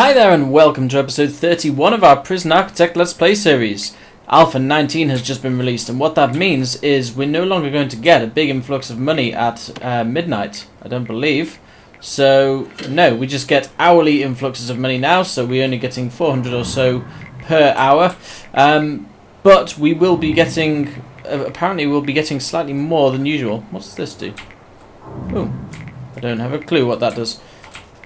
Hi there and welcome to episode 31 of our Prison Architect Let's Play series. Alpha 19 has just been released, and what that means is we're no longer going to get a big influx of money at midnight, I don't believe. So, no, we just get hourly influxes of money now, so we're only getting 400 or so per hour. But we will be getting, apparently we'll be getting slightly more than usual. What's this do? Oh, I don't have a clue what that does.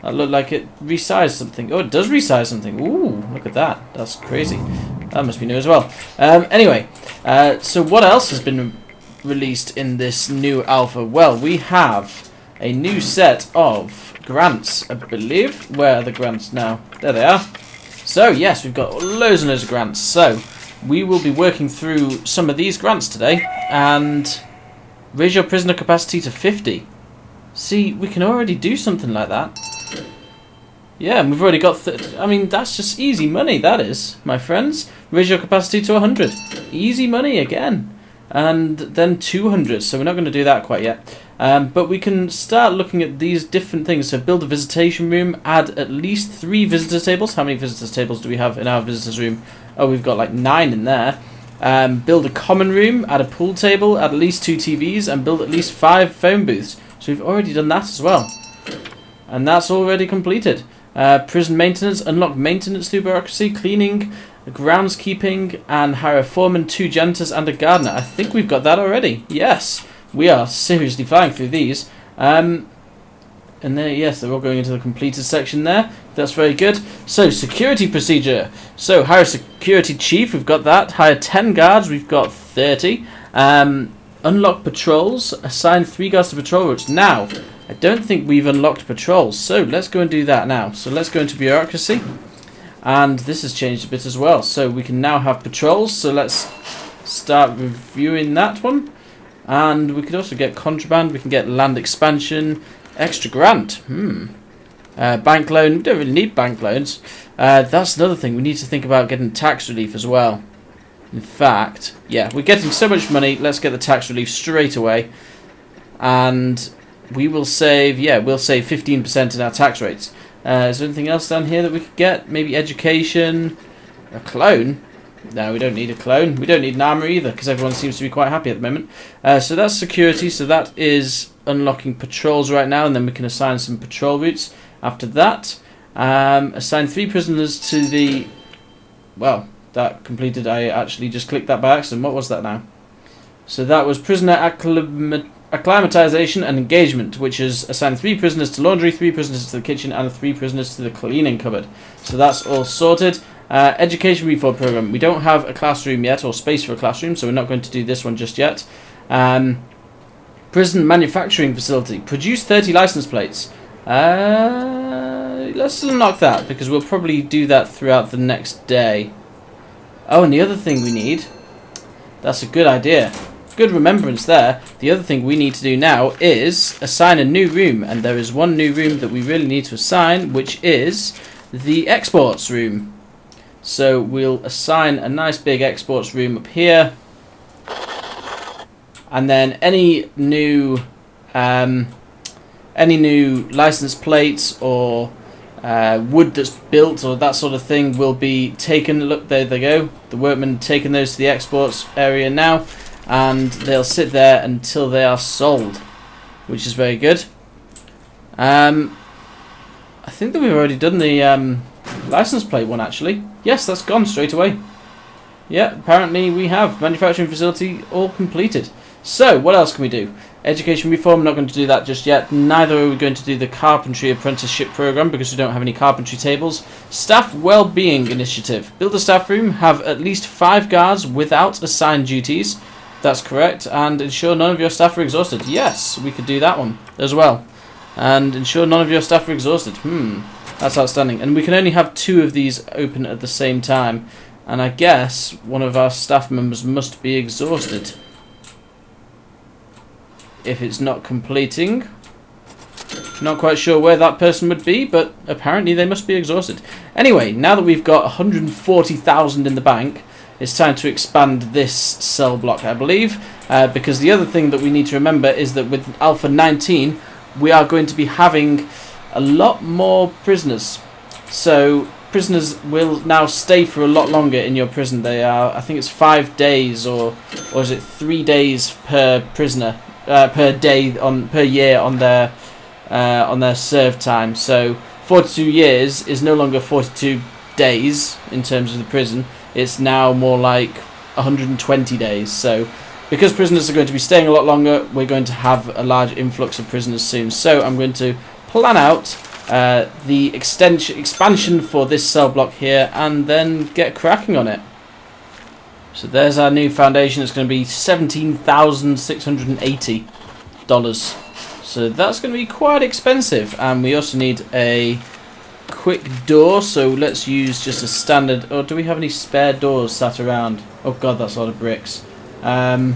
That looked like it resized something. Oh, it does resize something. Ooh, look at that. That's crazy. That must be new as well. Anyway, so what else has been released in this new alpha? Well, we have a new set of grants, I believe. Where are the grants now? There they are. So, yes, we've got loads and loads of grants. So, we will be working through some of these grants today and raise your prisoner capacity to 50. See, we can already do something like that. Yeah, and we've already got... I mean, that's just easy money, that is, my friends. Raise your capacity to 100. Easy money again. And then 200, so we're not going to do that quite yet. But we can start looking at these different things. So build a visitation room, add at least 3 visitor tables. How many visitor tables do we have in our visitors room? Oh, we've got like 9 in there. Build a common room, add a pool table, add at least 2 TVs, and build at least 5 phone booths. So we've already done that as well. And that's already completed. Prison maintenance, unlock maintenance through bureaucracy, cleaning, groundskeeping, and hire a foreman, 2 janitors, and a gardener. I think we've got that already. Yes, we are seriously flying through these. And there, yes, they're all going into the completed section there. That's very good. So, security procedure. So, hire a security chief, we've got that. Hire 10 guards, we've got 30. Unlock patrols, assign 3 guards to patrol routes. Now, I don't think we've unlocked patrols, so let's go and do that now. So let's go into bureaucracy, and this has changed a bit as well. So we can now have patrols, so let's start reviewing that one. And we could also get contraband, we can get land expansion, extra grant. Bank loan, we don't really need bank loans. That's another thing, we need to think about getting tax relief as well. In fact, yeah, we're getting so much money, let's get the tax relief straight away. And we will save, yeah, we'll save 15% in our tax rates. Is there anything else down here that we could get? Maybe education? A clone? No, we don't need a clone. We don't need an armour either, because everyone seems to be quite happy at the moment. So that's security, so that is unlocking patrols right now, and then we can assign some patrol routes. After that, assign 3 prisoners to the... Well, that completed. I actually just clicked that by accident. What was that now? So that was prisoner acclimatization and engagement, which is assign 3 prisoners to laundry, 3 prisoners to the kitchen, and 3 prisoners to the cleaning cupboard. So that's all sorted. Education reform program. We don't have a classroom yet, or space for a classroom, so we're not going to do this one just yet. Prison manufacturing facility. Produce 30 license plates. Let's unlock that, because we'll probably do that throughout the next day. Oh, and the other thing we need... That's a good idea. Good remembrance there. The other thing we need to do now is assign a new room, and there is one new room that we really need to assign, which is the exports room. So we'll assign a nice big exports room up here, and then any new license plates or wood that's built or that sort of thing will be taken. Look, there they go. The workmen taking those to the exports area now. And they'll sit there until they are sold, which is very good. I think that we've already done the license plate one, actually. Yes, that's gone straight away. Yeah, apparently we have. Manufacturing facility all completed. So, what else can we do? Education reform, not going to do that just yet. Neither are we going to do the carpentry apprenticeship program, because we don't have any carpentry tables. Staff well-being initiative. Build a staff room, have at least 5 guards without assigned duties. That's correct. And ensure none of your staff are exhausted. Yes, we could do that one as well. And ensure none of your staff are exhausted. That's outstanding. And we can only have 2 of these open at the same time. And I guess one of our staff members must be exhausted if it's not completing. Not quite sure where that person would be, but apparently they must be exhausted. Anyway, now that we've got 140,000 in the bank, it's time to expand this cell block, I believe, because the other thing that we need to remember is that with Alpha 19, we are going to be having a lot more prisoners. So prisoners will now stay for a lot longer in your prison. They are, I think it's 5 days, or is it 3 days per prisoner per day per year on their serve time. So 42 years is no longer 42 days in terms of the prison. It's now more like 120 days. So because prisoners are going to be staying a lot longer, we're going to have a large influx of prisoners soon. So I'm going to plan out the expansion for this cell block here, and then get cracking on it. So there's our new foundation. It's going to be $17,680. So that's going to be quite expensive, and we also need a quick door. So let's use just a standard. Or do we have any spare doors sat around? Oh god, that's a lot of bricks. Yeah,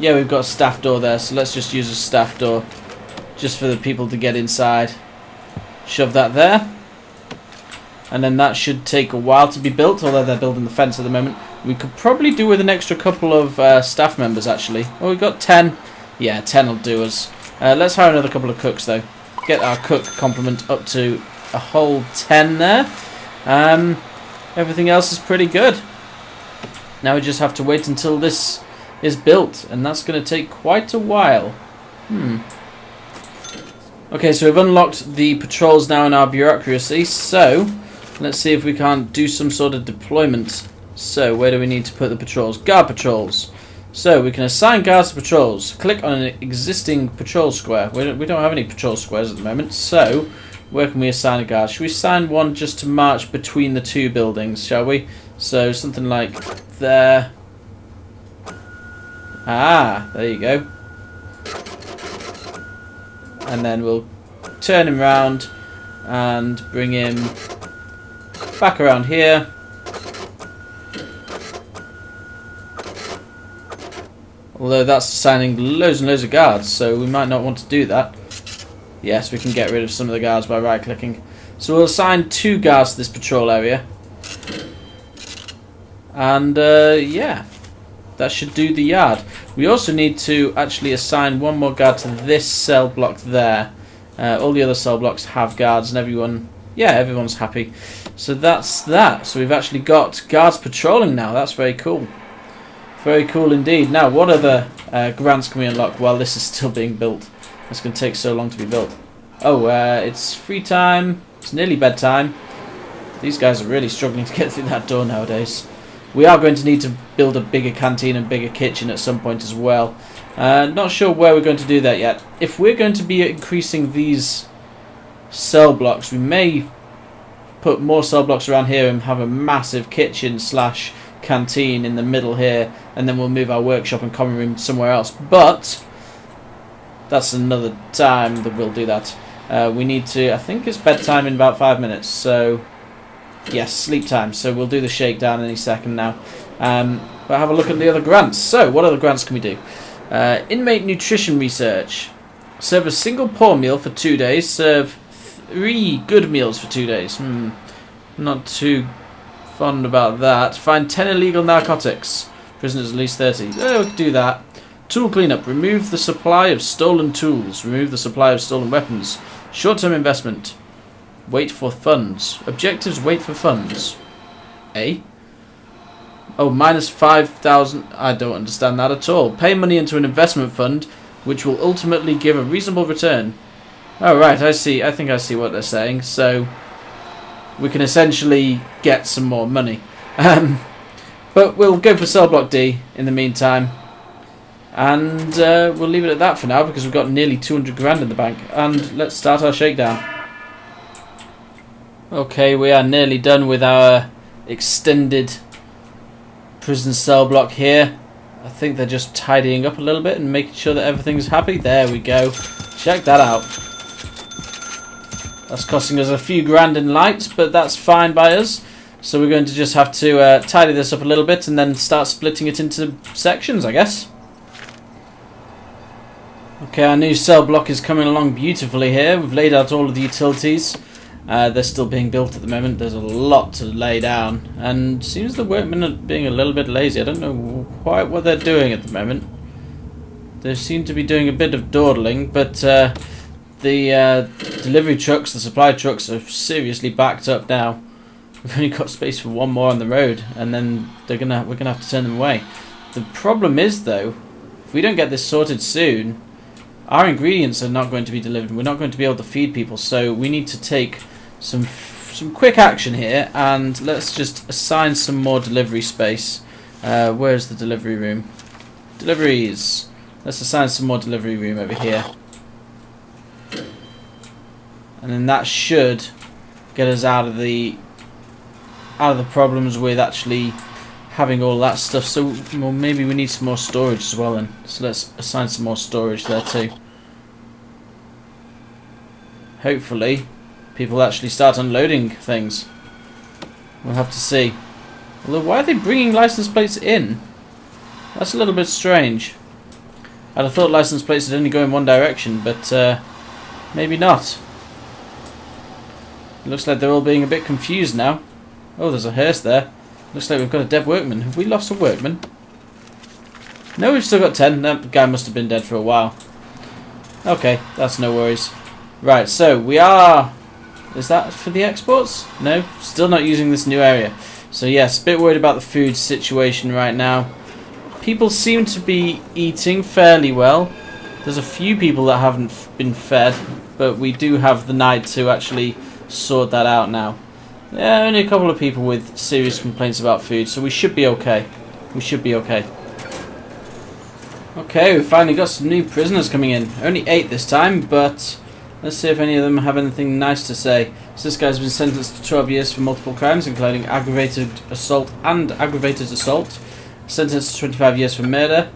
we've got a staff door there, so let's just use a staff door just for the people to get inside. Shove that there, and then that should take a while to be built, although they're building the fence at the moment. We could probably do with an extra couple of staff members, actually. Oh, we've got 10. Yeah, 10 will do us. Let's hire another couple of cooks, though. Get our cook complement up to a whole 10 there. Everything else is pretty good. Now we just have to wait until this is built, and that's going to take quite a while. Okay, so we've unlocked the patrols now in our bureaucracy, so let's see if we can't do some sort of deployment. So where do we need to put the patrols? Guard patrols. So we can assign guards to patrols. Click on an existing patrol square. We don't have any patrol squares at the moment, so where can we assign a guard? Should we assign one just to march between the two buildings, shall we? So something like there. Ah, there you go. And then we'll turn him round and bring him back around here. Although that's assigning loads and loads of guards, so we might not want to do that. Yes, we can get rid of some of the guards by right-clicking. So we'll assign 2 guards to this patrol area. And yeah, that should do the yard. We also need to actually assign 1 more guard to this cell block there. All the other cell blocks have guards, and everyone's happy. So that's that. So we've actually got guards patrolling now. That's very cool. Very cool indeed. Now, what other grants can we unlock while this is still being built? It's going to take so long to be built. Oh, it's free time. It's nearly bedtime. These guys are really struggling to get through that door nowadays. We are going to need to build a bigger canteen and bigger kitchen at some point as well. Not sure where we're going to do that yet. If we're going to be increasing these cell blocks, we may put more cell blocks around here and have a massive kitchen slash canteen in the middle here, and then we'll move our workshop and common room somewhere else. But that's another time that we'll do that. We need to, I think it's bedtime in about 5 minutes, so yes, sleep time. So we'll do the shakedown any second now. But have a look at the other grants. So what other grants can we do? Inmate nutrition research. Serve a single poor meal for 2 days. Serve 3 good meals for 2 days. Not too fond about that. Find 10 illegal narcotics. Prisoners at least 30. Oh, we could do that. Tool cleanup. Remove the supply of stolen tools. Remove the supply of stolen weapons. Short-term investment. Wait for funds. Objectives, wait for funds. Eh? Oh, minus 5,000. I don't understand that at all. Pay money into an investment fund, which will ultimately give a reasonable return. Oh, right, I see. I think I see what they're saying. So, we can essentially get some more money. But we'll go for cell block D in the meantime. And we'll leave it at that for now, because we've got nearly 200 grand in the bank. And let's start our shakedown. Okay, we are nearly done with our extended prison cell block here. I think they're just tidying up a little bit and making sure that everything's happy. There we go. Check that out. That's costing us a few grand in lights, but that's fine by us. So we're going to just have to tidy this up a little bit and then start splitting it into sections, I guess. Okay, our new cell block is coming along beautifully here. We've laid out all of the utilities. They're still being built at the moment. There's a lot to lay down, and seems the workmen are being a little bit lazy. I don't know quite what they're doing at the moment. They seem to be doing a bit of dawdling, but the delivery trucks, the supply trucks, are seriously backed up now. We've only got space for one more on the road, and then we're gonna have to turn them away. The problem is, though, if we don't get this sorted soon, our ingredients are not going to be delivered. We're not going to be able to feed people, so we need to take some quick action here, and let's just assign some more delivery space. Where's the delivery room? Deliveries. Let's assign some more delivery room over here, and then that should get us out of the problems with actually having all that stuff. So, well, maybe we need some more storage as well then. So let's assign some more storage there too. Hopefully people actually start unloading things. We'll have to see. Although, why are they bringing license plates in? That's a little bit strange. I'd have thought license plates would only go in one direction, but maybe not. It looks like they're all being a bit confused now. Oh, there's a hearse there. Looks like we've got a dead workman. Have we lost a workman? No, we've still got 10. That guy must have been dead for a while. Okay, that's no worries. Right, so we are... Is that for the exports? No, still not using this new area. So yes, a bit worried about the food situation right now. People seem to be eating fairly well. There's a few people that haven't been fed, but we do have the night to actually sort that out now. Yeah, only a couple of people with serious complaints about food, so we should be okay. We should be okay. Okay, we've finally got some new prisoners coming in. Only 8 this time, but let's see if any of them have anything nice to say. So this guy's been sentenced to 12 years for multiple crimes, including aggravated assault and aggravated assault. Sentenced to 25 years for murder.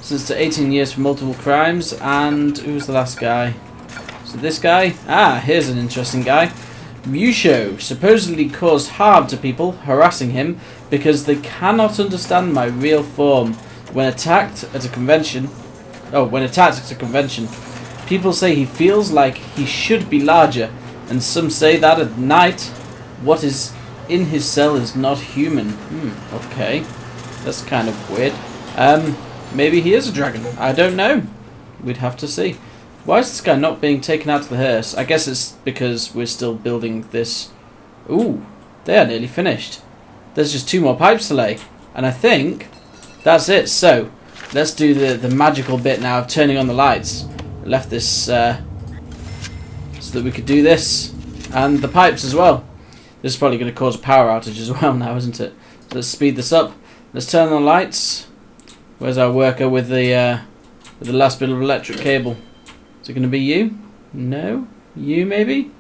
Sentenced to 18 years for multiple crimes. And who's the last guy? So this guy? Ah, here's an interesting guy. Musho supposedly caused harm to people, harassing him because they cannot understand my real form. When attacked at a convention, people say he feels like he should be larger, and some say that at night, what is in his cell is not human. Okay, that's kind of weird. Maybe he is a dragon. I don't know. We'd have to see. Why is this guy not being taken out to the hearse? I guess it's because we're still building this. Ooh, they are nearly finished. There's just 2 more pipes to lay. And I think that's it. So, let's do the magical bit now of turning on the lights. I left this so that we could do this. And the pipes as well. This is probably going to cause a power outage as well now, isn't it? So let's speed this up. Let's turn on the lights. Where's our worker with the last bit of electric cable? Is it going to be you? No? You maybe?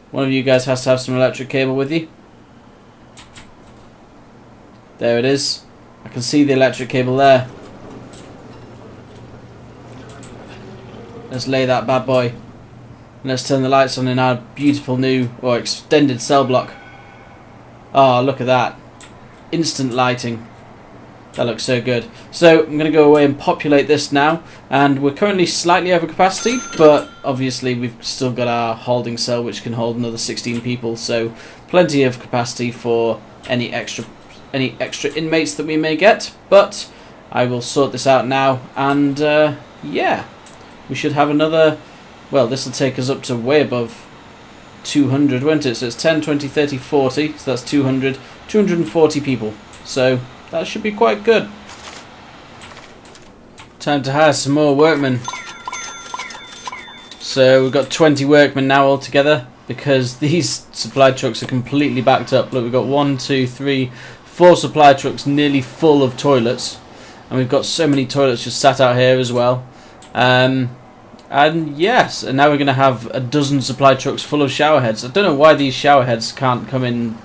One of you guys has to have some electric cable with you. There it is. I can see the electric cable there. Let's lay that bad boy. And let's turn the lights on in our beautiful new or extended cell block. Oh, look at that. Instant lighting. That looks so good. So I'm going to go away and populate this now, and we're currently slightly over capacity, but obviously we've still got our holding cell which can hold another 16 people, so plenty of capacity for any extra inmates that we may get. But I will sort this out now, and yeah, we should have another. Well, this will take us up to way above 200, won't it? So it's 10, 20, 30, 40, so that's 200, 240 people. So that should be quite good. Time to hire some more workmen. So we've got 20 workmen now altogether, because these supply trucks are completely backed up. Look, we've got 1, 2, 3, 4 supply trucks nearly full of toilets, and we've got so many toilets just sat out here as well. And yes, and now we're going to have a dozen supply trucks full of shower heads. I don't know why these shower heads can't come in,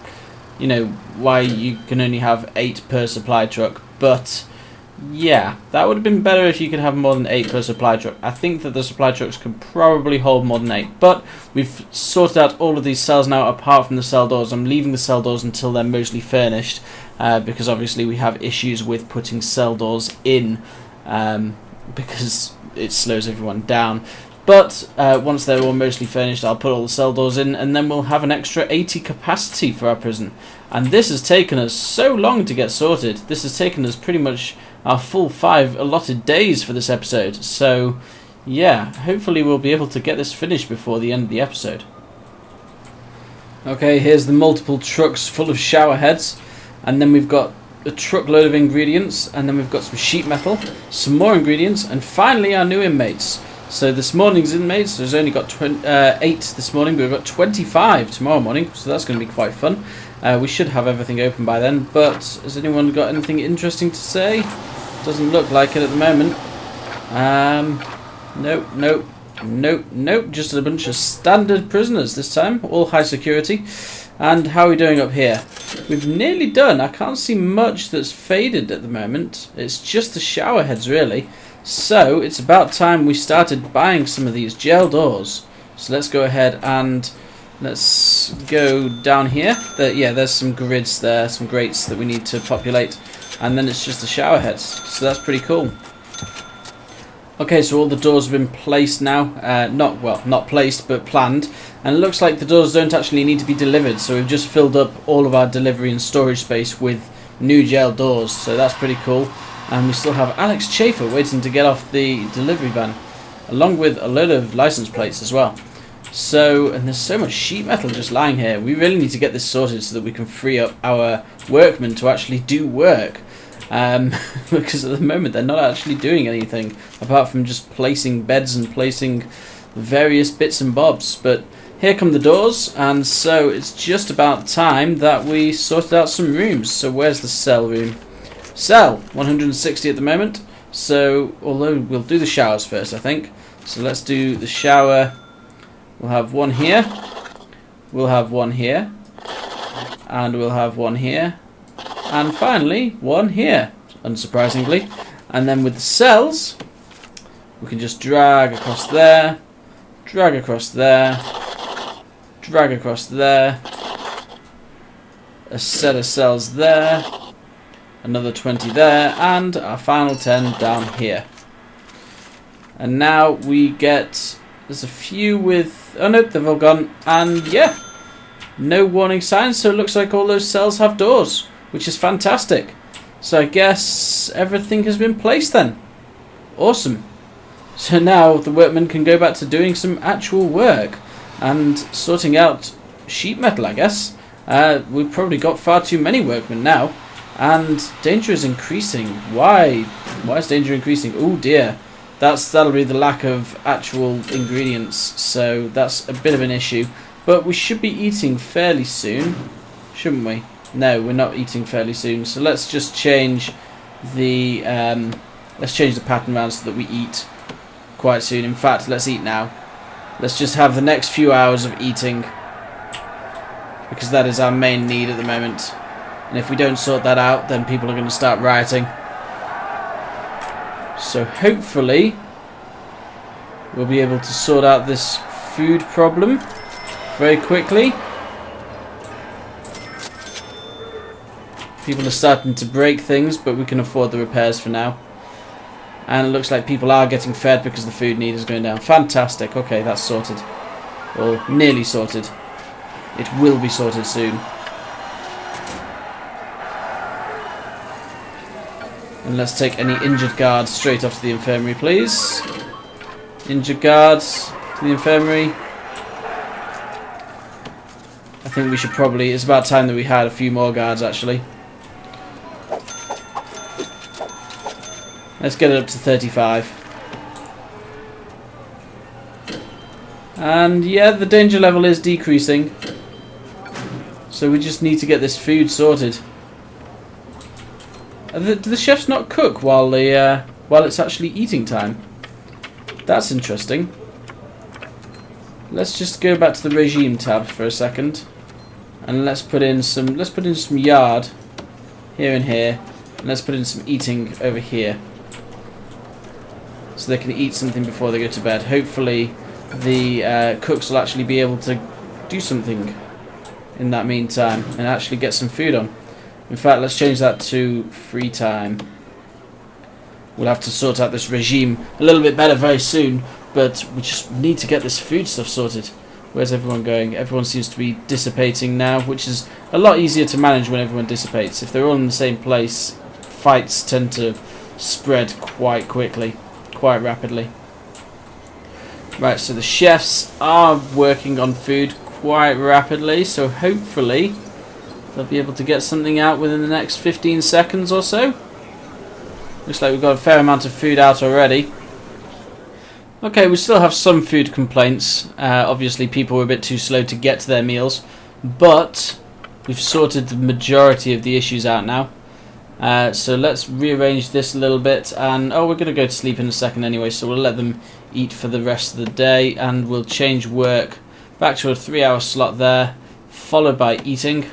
you know, why you can only have 8 per supply truck, but yeah, that would have been better if you could have more than 8 per supply truck. I think that the supply trucks could probably hold more than 8, but we've sorted out all of these cells now apart from the cell doors. I'm leaving the cell doors until they're mostly furnished, because obviously we have issues with putting cell doors in, because it slows everyone down. But once they're all mostly furnished, I'll put all the cell doors in, and then we'll have an extra 80 capacity for our prison. And this has taken us so long to get sorted. This has taken us pretty much our full 5 allotted days for this episode. So yeah, hopefully we'll be able to get this finished before the end of the episode. Okay, here's the multiple trucks full of shower heads, and then we've got a truckload of ingredients, and then we've got some sheet metal, some more ingredients, and finally our new inmates. So this morning's inmates, there's only got 8 this morning, but we've got 25 tomorrow morning, so that's going to be quite fun. We should have everything open by then, but has anyone got anything interesting to say? Doesn't look like it at the moment. Nope, just a bunch of standard prisoners this time, all high security. And how are we doing up here? We've nearly done. I can't see much that's faded at the moment. It's just the shower heads really. So it's about time we started buying some of these gel doors. So let's go ahead and let's go down here. There's some grids there, some grates that we need to populate. And then it's just the shower heads. So that's pretty cool. Okay, so all the doors have been placed now. Not placed, but planned. And it looks like the doors don't actually need to be delivered. So we've just filled up all of our delivery and storage space with new gel doors. So that's pretty cool. And we still have Alex Chafer waiting to get off the delivery van, along with a load of license plates as well. So, and there's so much sheet metal just lying here. We really need to get this sorted so that we can free up our workmen to actually do work. Because at the moment they're not actually doing anything apart from just placing beds and placing various bits and bobs. But here come the doors, and so it's just about time that we sorted out some rooms. So where's the cell room? Cell 160 at the moment. So although we'll do the showers first, I think. So let's do the shower. We'll have one here, we'll have one here, and we'll have one here, and finally one here, unsurprisingly. And then with the cells, we can just drag across there, drag across there, drag across there, a set of cells there, another 20 there, and our final 10 down here. And now we get, there's a few with, oh nope, they've all gone, and yeah, no warning signs, so it looks like all those cells have doors, which is fantastic. So I guess everything has been placed then. Awesome. So now the workmen can go back to doing some actual work and sorting out sheet metal, I guess. We've probably got far too many workmen now, and danger is increasing. Why? Why is danger increasing? Oh dear. That'll be the lack of actual ingredients, so that's a bit of an issue. But we should be eating fairly soon, shouldn't we? No, we're not eating fairly soon. So let's just change the pattern around so that we eat quite soon. In fact, let's eat now. Let's just have the next few hours of eating, because that is our main need at the moment. And if we don't sort that out, then people are going to start rioting. So hopefully we'll be able to sort out this food problem very quickly. People are starting to break things, but we can afford the repairs for now. And it looks like people are getting fed because the food need is going down. Fantastic. Okay, that's sorted. Or nearly sorted. It will be sorted soon. And let's take any injured guards straight off to the infirmary, please. Injured guards to the infirmary. I think we should probably, it's about time that we had a few more guards actually. Let's get it up to 35. And yeah, the danger level is decreasing. So we just need to get this food sorted. Do the chefs not cook while it's actually eating time? That's interesting. Let's just go back to the regime tab for a second, and let's put in some yard here and here, and let's put in some eating over here, so they can eat something before they go to bed. Hopefully, the cooks will actually be able to do something in that meantime and actually get some food on. In fact, let's change that to free time. We'll have to sort out this regime a little bit better very soon, but we just need to get this food stuff sorted. Where's everyone going? Everyone seems to be dissipating now, which is a lot easier to manage when everyone dissipates. If they're all in the same place, fights tend to spread quite quickly, quite rapidly. Right, so the chefs are working on food quite rapidly, so hopefully they'll be able to get something out within the next 15 seconds or so. Looks like we've got a fair amount of food out already. Okay, we still have some food complaints. Obviously people were a bit too slow to get to their meals, but we've sorted the majority of the issues out now. So let's rearrange this a little bit, and we're going to go to sleep in a second anyway, so we'll let them eat for the rest of the day, and we'll change work back to a 3-hour slot there, followed by eating,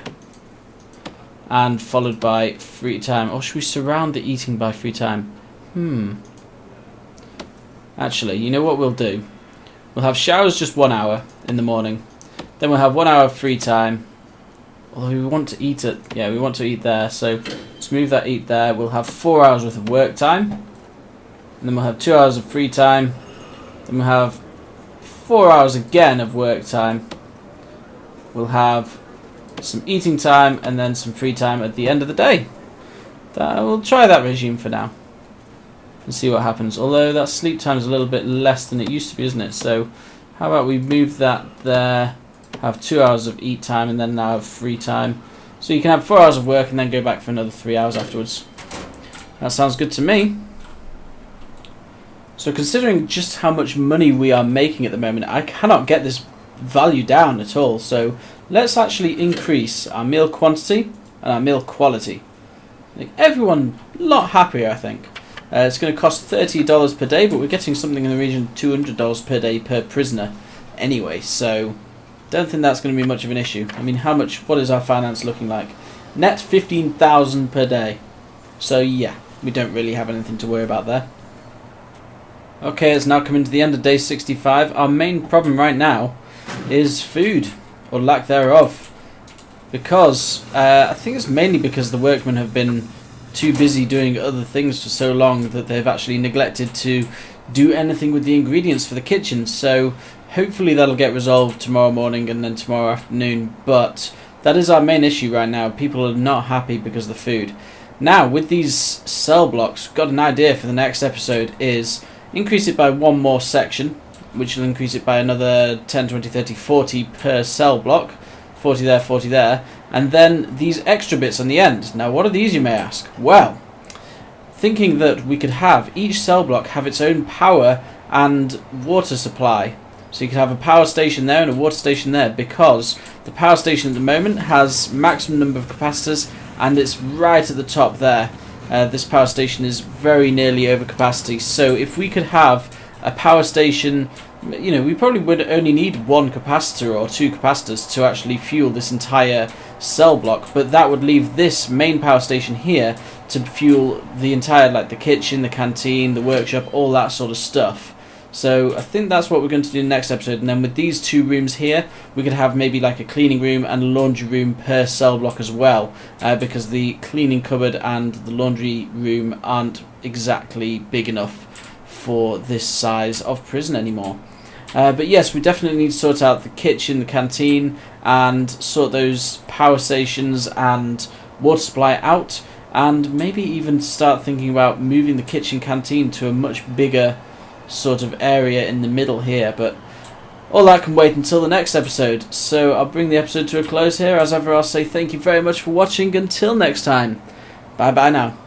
and followed by free time. Or should we surround the eating by free time? Actually, you know what we'll do? We'll have showers just 1 hour in the morning, then we'll have 1 hour of free time. Although we want to eat it, yeah, we want to eat there, so let's move that eat there. We'll have 4 hours worth of work time, and then we'll have 2 hours of free time, then we'll have 4 hours again of work time. We'll have some eating time, and then some free time at the end of the day. We'll try that regime for now, and see what happens. Although that sleep time is a little bit less than it used to be, isn't it? So how about we move that there, have 2 hours of eat time, and then now have free time. So you can have 4 hours of work and then go back for another 3 hours afterwards. That sounds good to me. So considering just how much money we are making at the moment, I cannot get this value down at all. So let's actually increase our meal quantity and our meal quality. Make everyone a lot happier, I think. It's going to cost $30 per day, but we're getting something in the region of $200 per day per prisoner anyway, so don't think that's going to be much of an issue. I mean, what is our finance looking like? Net 15,000 per day. So yeah, we don't really have anything to worry about there. Okay, it's now coming to the end of day 65. Our main problem right now is food, or lack thereof. Because, I think it's mainly because the workmen have been too busy doing other things for so long that they've actually neglected to do anything with the ingredients for the kitchen. So hopefully that'll get resolved tomorrow morning and then tomorrow afternoon, but that is our main issue right now. People are not happy because of the food. Now, with these cell blocks, got an idea for the next episode is increase it by one more section, which will increase it by another 10, 20, 30, 40 per cell block. 40 there, 40 there, and then these extra bits on the end. Now, what are these, you may ask? Well, thinking that we could have each cell block have its own power and water supply. So you could have a power station there and a water station there, because the power station at the moment has maximum number of capacitors, and it's right at the top there. This power station is very nearly over capacity, so if we could have a power station, you know, we probably would only need one capacitor or two capacitors to actually fuel this entire cell block, but that would leave this main power station here to fuel the entire, like the kitchen, the canteen, the workshop, all that sort of stuff. So I think that's what we're going to do next episode, and then with these two rooms here, we could have maybe like a cleaning room and a laundry room per cell block as well, because the cleaning cupboard and the laundry room aren't exactly big enough for this size of prison anymore. But yes, we definitely need to sort out the kitchen, the canteen, and sort those power stations and water supply out, and maybe even start thinking about moving the kitchen canteen to a much bigger sort of area in the middle here. But all that can wait until the next episode, so I'll bring the episode to a close here. As ever, I'll say thank you very much for watching. Until next time, bye bye now.